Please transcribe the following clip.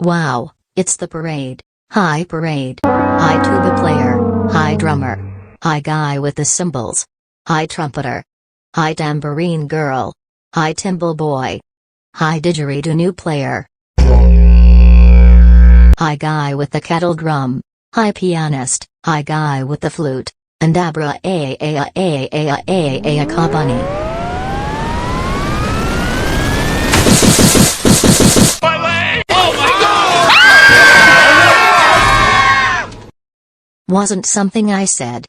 Wow, it's the parade. Hi parade. Hi tuba player. Hi drummer. Hi guy with the cymbals. Hi trumpeter. Hi tambourine girl. Hi timble boy. Hi didgeridoo player. Hi guy with the kettle drum. Hi pianist. Hi guy with the flute. And abra a ka bunny. Wasn't something I said.